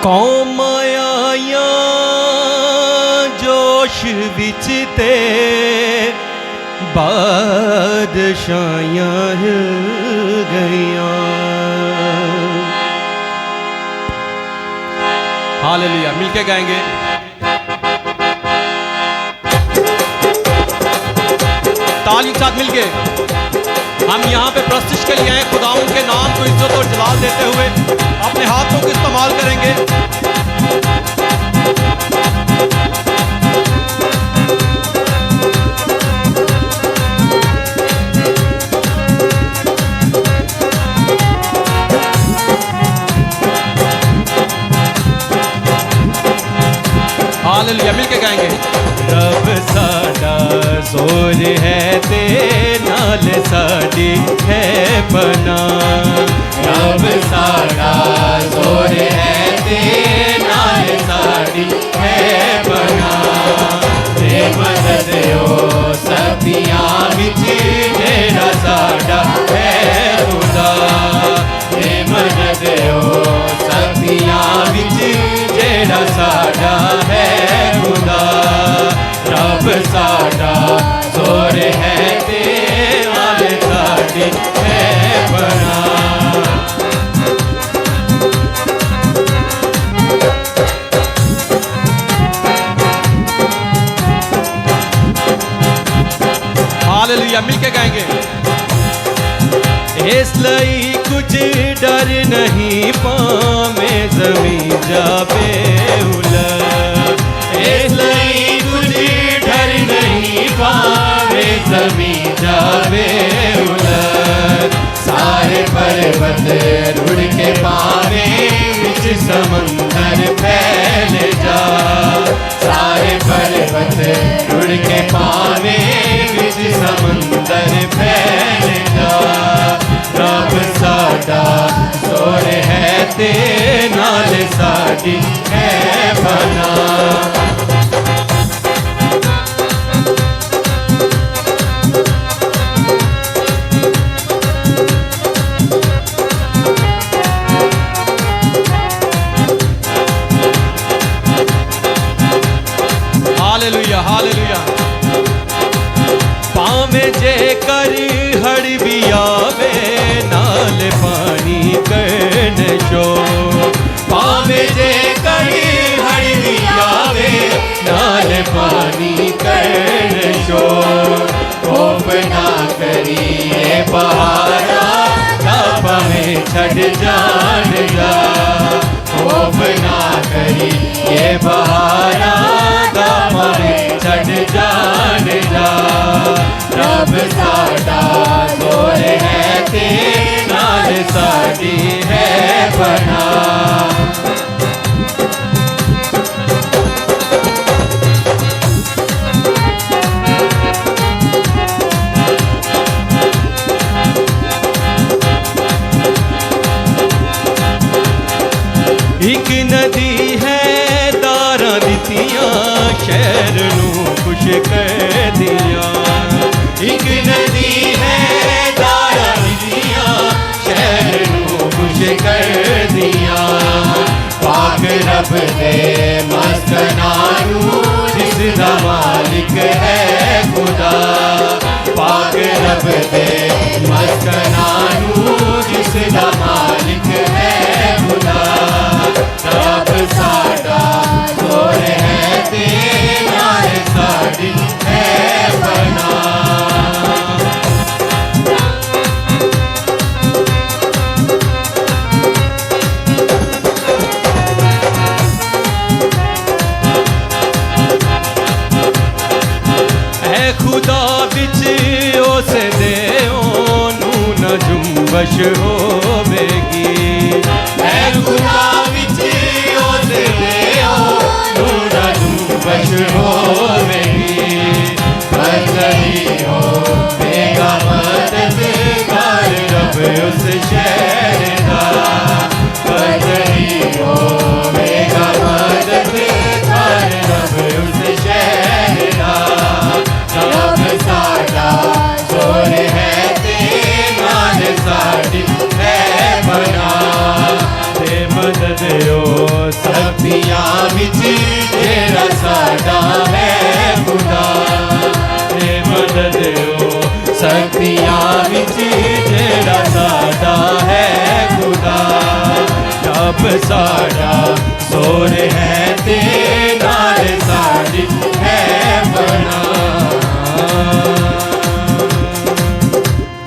कौम आया जोश विच ते बादशाहियां हिल गईयां। हालेलुया, मिलके गाएंगे। ताली के साथ मिलके हम यहाँ पे प्रस्तिश के लिए आए। खुदावंद के नाम को इज्जत और जलाल देते हुए अपने हाथों को इस्तेमाल करेंगे। हालेलुया, मिलके गाएंगे। रब साडा जोर है ते नाल साडी है पनाह। रब साडा जोर है ते नाल साडी है पनाह। ते मदद ओ सतियां विच जेड़ा साडा है खुदा। ते मदद ओ सतियां विच जेड़ा साडा है खुदा। रब साडा जोर है ते नाल साडी है पनाह। हालेलुया, मिलके गाएंगे। इसलिए कुछ डर नहीं पावे ज़मीं जावे उलट। इसलिए कुछ डर नहीं पावे ज़मीं जावे उलट। सारे पर्वत रुड़ के पावे विच समंदर फैल जा। सारे पर्वत रुड़ के पावे विच समंदर फैल जा। रब साडा जोर है ते नाल साडी है पनाह। Hallelujah, hallelujah. पावे जे कर हड़ भी आवे नाल पानी करन शो। पावे जे कड़ी हड़ भी आवे नाल पानी करन शो। खौफ ना करिए पहाड़ा ना पवे छड़ जान जा। खौफ ना करिए पहाड़ा ना पवे छड़ जान जा। रब साडा जोर है ते नाल साडी है पनाह। एक नदी है दारां दित्तियां शहर नूं खुश कर दिया। एक नदी है दारां दित्तियां शहर नूं खुश कर दिया। पाक रब दे मस्कनां नूं जिसदा मालिक है खुदा। पाक रब दे मस्कनां नूं जिसदा मालिक है खुदा। रब साडा जोर है ते नाल साडी है पनाह। है खुदा बिच उस दे ओनू न जुम्बश होवेगी। है खुदा विच उस दे ओनू न जुम्बश होवेगी। बदली होवेगा मददगार रब उस शहर दा। बदली होवेगा मददगार रब उस शहर दा। रब साडा जोर है ते नाल साडी है साडा है खुदा ते मदद ओ शक्तियां विच जेड़ा साडा है खुदा रब साडा सोर है ते